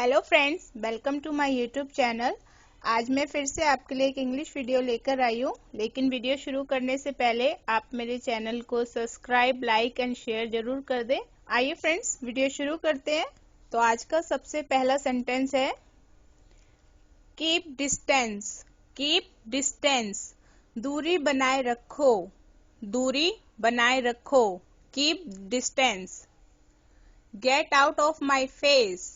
Hello friends, welcome to my YouTube channel. आज मैं फिर से आपके लिए एक इंग्लिश वीडियो लेकर आई हूँ, लेकिन वीडियो शुरू करने से पहले आप मेरे चैनल को सब्सक्राइब, लाइक एंड शेयर जरूर कर दें। आइए फ्रेंड्स, वीडियो शुरू करते हैं। तो आज का सबसे पहला सेंटेंस है कीप डिस्टेंस। कीप डिस्टेंस, दूरी बनाए रखो। दूरी बनाए रखो, keep distance. Gate out of my face.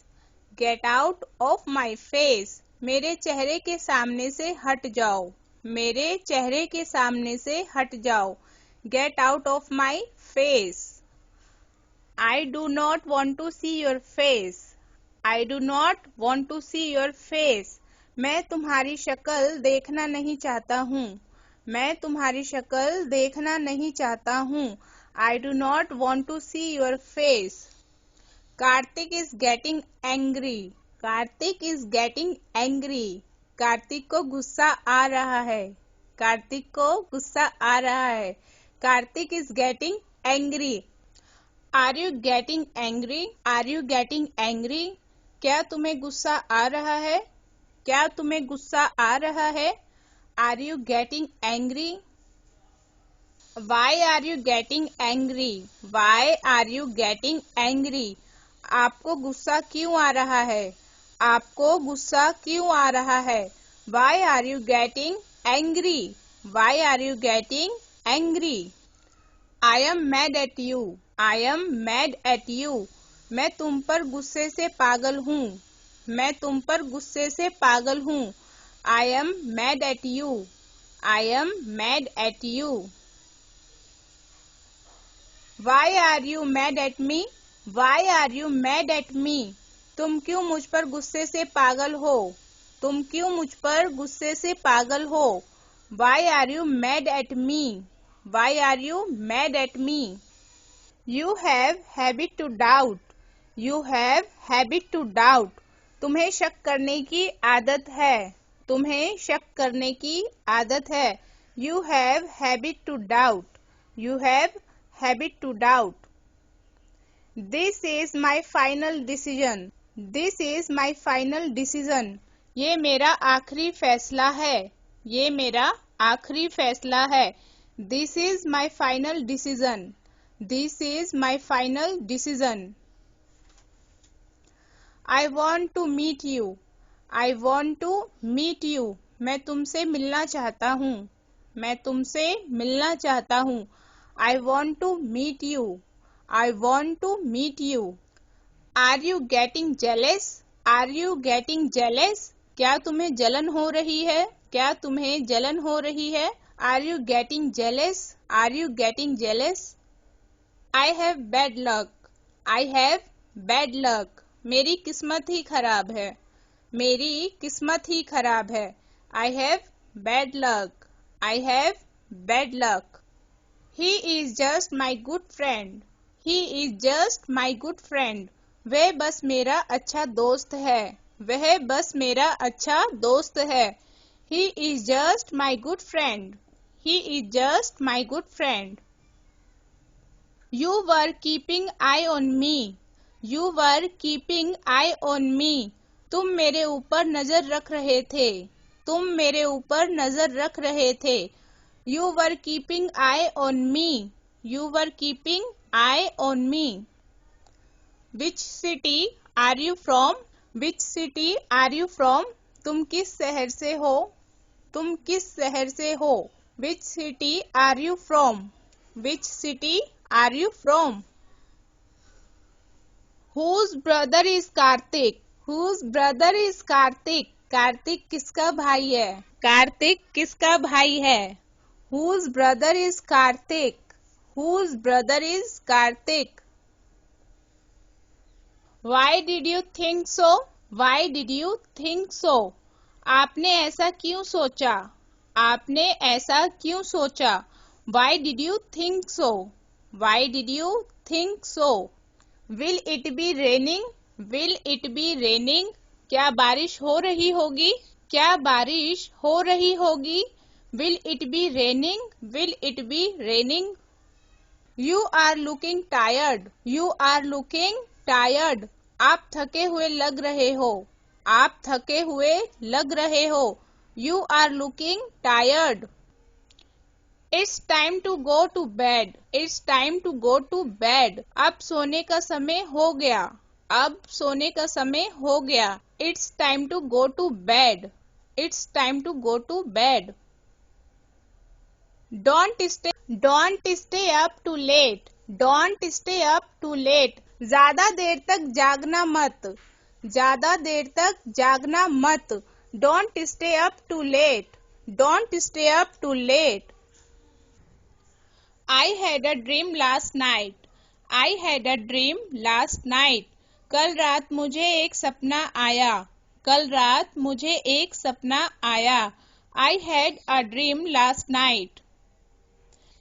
Gate out of my face, मेरे चेहरे के सामने से हट जाओ। मेरे चेहरे के सामने से हट जाओ। Get out of my face. I do not want to see your face. I do not want to see your face, मैं तुम्हारी शक्ल देखना नहीं चाहता हूँ। मैं तुम्हारी शक्ल देखना नहीं चाहता हूँ। I do not want to see your face. Kartik is getting angry. Kartik is getting angry, Kartik को गुस्सा आ रहा है। कार्तिक को गुस्सा आ रहा है। Kartik is getting angry. Are you getting angry? Are you getting angry, क्या तुम्हें गुस्सा आ रहा है? क्या तुम्हें गुस्सा आ रहा है? Are you getting angry? Why are you getting angry? Why are you getting angry, आपको गुस्सा क्यों आ रहा है? आपको गुस्सा क्यों आ रहा है? Why are you getting angry? Why are you getting angry? I am mad at you. I am mad at you, मैं तुम पर गुस्से से पागल हूँ। मैं तुम पर गुस्से से पागल हूँ। I am mad at you. I am mad at you. Why are you mad at me? Why are you mad at me? तुम क्यों मुझ पर गुस्से से पागल हो? तुम क्यों मुझ पर गुस्से से पागल हो? Why are you mad at me? Why are you mad at me? You have habit to doubt. You have habit to doubt. तुम्हें शक करने की आदत है। तुम्हें शक करने की आदत है। You have habit to doubt. You have habit to doubt. This is my final decision. This is my final decision. ये मेरा आखिरी फैसला है। ये मेरा आखिरी फैसला है। This is my final decision. This is my final decision. I want to meet you. I want to meet you. मैं तुमसे मिलना चाहता हूँ। मैं तुमसे मिलना चाहता हूँ। I want to meet you. I want to meet you. Are you getting jealous? Are you getting jealous? क्या तुम्हें जलन हो रही है? क्या तुम्हें जलन हो रही है? Are you getting jealous? Are you getting jealous? I have bad luck. I have bad luck. मेरी किस्मत ही खराब है। मेरी किस्मत ही खराब है। I have bad luck. I have bad luck. He is just my good friend. He is just my good friend. वह बस मेरा अच्छा दोस्त है। वह बस मेरा अच्छा दोस्त है। He is just my good friend. He is just my good friend. You were keeping eye on me. You were keeping eye on me. तुम मेरे ऊपर नजर रख रहे थे। तुम मेरे ऊपर नजर रख रहे थे। You were keeping eye on me. You were keeping eye on me. Which city are you from? Which city are you from? तुम किस शहर से हो? तुम किस शहर से हो? Which city are you from? Which city are you from? Whose brother is Karthik? Whose brother is Karthik? Kartik किसका भाई है? कार्तिक किसका भाई है? Whose brother is Karthik? Whose brother is Karthik? Why did you think so? Why did you think so? आपने ऐसा क्यों सोचा? आपने ऐसा क्यों सोचा? Why did you think so? Why did you think so? Will it be raining? Will it be raining? क्या बारिश हो रही होगी? क्या बारिश हो रही होगी? Will it be raining? Will it be raining? You are looking tired. You are looking tired. आप थके हुए लग रहे हो। आप थके हुए लग रहे हो। You are looking tired. It's time to go to bed. It's time to go to bed. अब सोने का समय हो गया। अब सोने का समय हो गया। It's time to go to bed. It's time to go to bed. Don't stay up too late. Don't stay up too late. ज्यादा देर तक जागना मत। ज्यादा देर तक जागना मत। Don't stay up too late. Don't stay up too late. I had a dream last night. I had a dream last night. कल रात मुझे एक सपना आया। कल रात मुझे एक सपना आया। आई had a dream last night.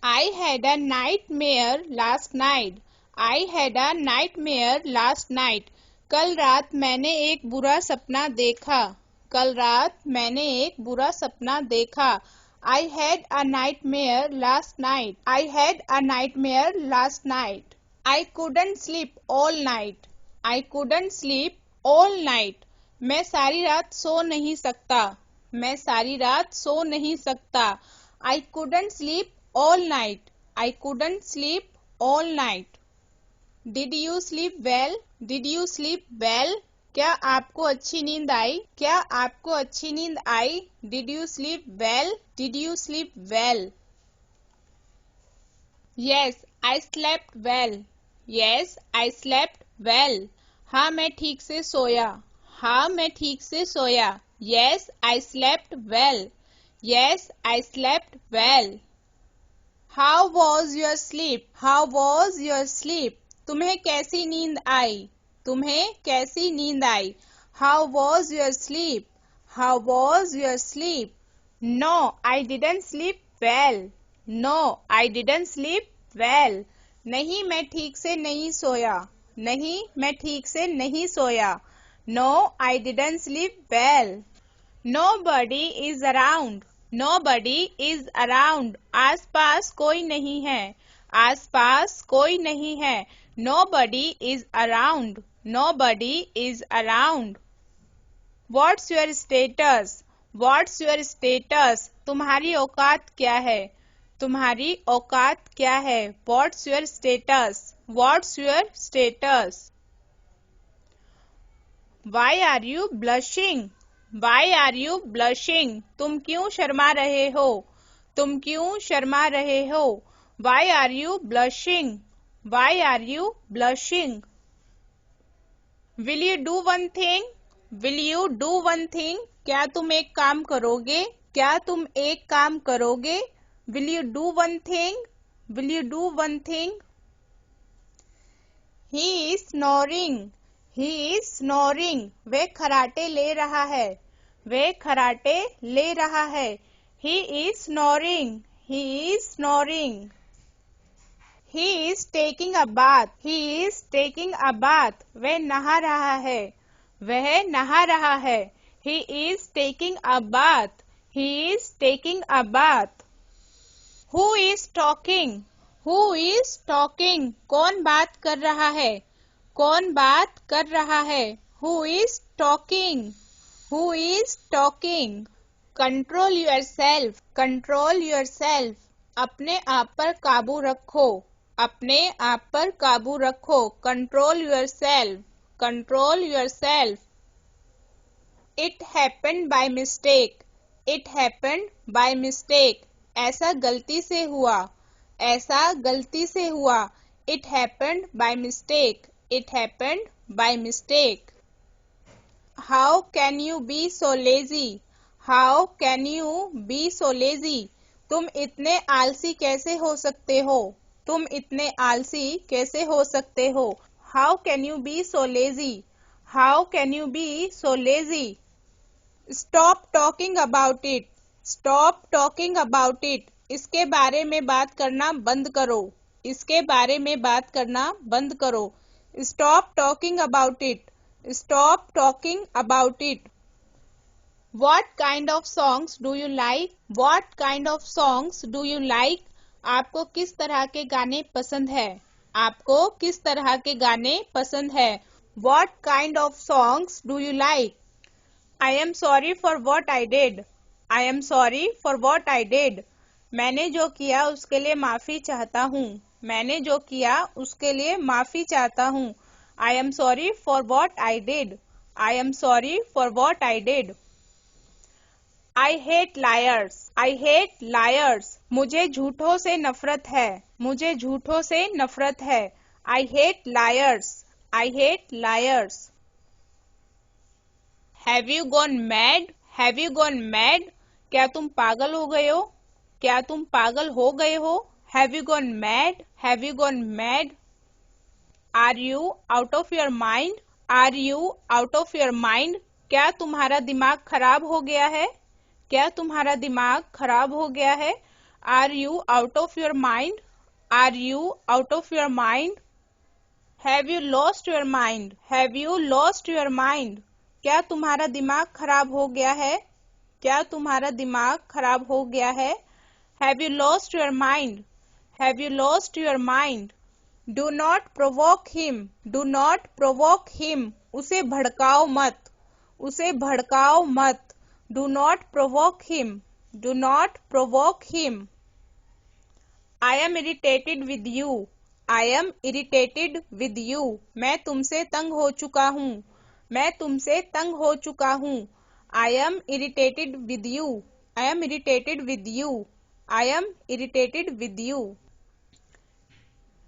I had a nightmare last night. I had a nightmare last night. कल रात मैंने एक बुरा सपना देखा। कल रात मैंने एक बुरा सपना देखा। I had a nightmare last night. I had a nightmare last night. I couldn't sleep all night. I couldn't sleep all night. मैं सारी रात सो नहीं सकता। मैं सारी रात सो नहीं सकता। I couldn't sleep all night. I couldn't sleep all night. Did you sleep well? Did you sleep well? क्या आपको अच्छी नींद आई? क्या आपको अच्छी नींद आई? Did you sleep well? Did you sleep well? Yes, I slept well. Yes, I slept well. हाँ मैं ठीक से सोया। हाँ मैं ठीक से सोया। Yes, I slept well. Yes, I slept well. How was your sleep? How was your sleep? तुम्हें कैसी नींद आई? तुम्हें कैसी नींद आई? How was your sleep? How was your sleep? No, I didn't sleep well. No, I didn't sleep well. नहीं मैं ठीक से नहीं सोया। नहीं मैं ठीक से नहीं सोया। No, I didn't sleep well. Nobody is around. Nobody is around. आस-पास कोई नहीं है। आस-पास कोई नहीं है। Nobody is around. Nobody is around. What's your status? What's your status? तुम्हारी औकात क्या है? तुम्हारी औकात क्या है? What's your status? What's your status? Why are you blushing? Why are you blushing? तुम क्यों शर्मा रहे हो? तुम क्यों शर्मा रहे हो? Why are you blushing? Why are you blushing? Will you do one thing? Will you do one thing? क्या तुम एक काम करोगे? क्या तुम एक काम करोगे? Will you do one thing? Will you do one thing? He is snoring. He is snoring. वह खराटे ले रहा है। वह खराटे ले रहा है। He is snoring. He is snoring. He is taking a bath. He is taking a bath. वह नहा रहा है। वह नहा रहा है। He is taking a bath. He is taking a bath. Who is talking? Who is talking? कौन बात कर रहा है? कौन बात कर रहा है? Who is talking? Who is talking? Control yourself. Control yourself. अपने आप पर काबू रखो। अपने आप पर काबू रखो। Control yourself. Control yourself. It happened by mistake. It happened by mistake. ऐसा गलती से हुआ। ऐसा गलती से हुआ। It happened by mistake. It happened by mistake. How can you be so lazy? How can you be so lazy? तुम इतने आलसी कैसे हो सकते हो? तुम इतने आलसी कैसे हो सकते हो? How can you be so lazy? How can you be so lazy? Stop talking about it. Stop talking about it. इसके बारे में बात करना बंद करो। इसके बारे में बात करना बंद करो। Stop talking about it. Stop talking about it. What kind of songs do you like? What kind of songs do you like? आपको किस तरह के गाने पसंद है? आपको किस तरह के गाने पसंद है? What kind of songs do you like? I am sorry for what I did. I am sorry for what I did. मैंने जो किया उसके लिए माफी चाहता हूँ. मैंने जो किया उसके लिए माफी चाहता हूँ. I am sorry for what I did. I am sorry for what I did. I hate liars. I hate liars. मुझे झूठों से नफरत है. मुझे झूठों से नफरत है. I hate liars. I hate liars. Have you gone mad? Have you gone mad? क्या तुम पागल हो गए हो? क्या तुम पागल हो गए हो? Have you gone mad? Have you gone mad? Are you out of your mind? Are you out of your mind? क्या तुम्हारा दिमाग खराब हो गया है? क्या तुम्हारा दिमाग खराब हो गया है? Are you out of your mind? Are you out of your mind? Have you lost your mind? Have you lost your mind? क्या तुम्हारा दिमाग खराब हो गया है? क्या तुम्हारा दिमाग खराब हो गया है? Have you lost your mind? Have you lost your mind? Do not provoke him. Do not provoke him. उसे भड़काओ मत. उसे भड़काओ मत. Do not provoke him. Do not provoke him. I am irritated with you. I am irritated with you. मैं तुमसे तंग हो चुका हूँ. मैं तुमसे तंग हो चुका हूँ. I am irritated with you. I am irritated with you. I am irritated with you.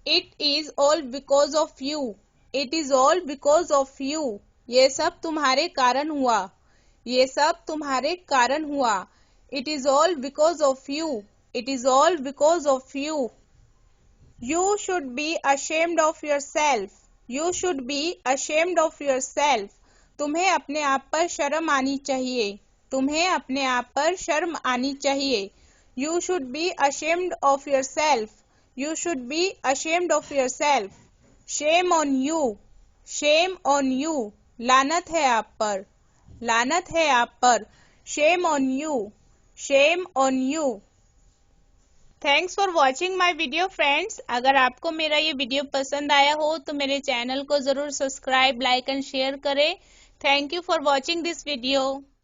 It is all because of you. It is all because of you. ये सब तुम्हारे कारण हुआ. ये सब तुम्हारे कारण हुआ. It is all because of you. It is all because of you. You should be ashamed of yourself. You should be ashamed of yourself. तुम्हें अपने आप पर शर्म आनी चाहिए. तुम्हें अपने आप पर शर्म आनी चाहिए. You should be ashamed of yourself. You should be ashamed of yourself. Shame on you. Shame on you. लानत है आप पर. लानत है आप पर. Shame on you. Shame on you. Thanks for watching my video friends. अगर आपको मेरा ये वीडियो पसंद आया हो तो मेरे चैनल को जरूर सब्सक्राइब, लाइक एंड शेयर करें. Thank you for watching this video.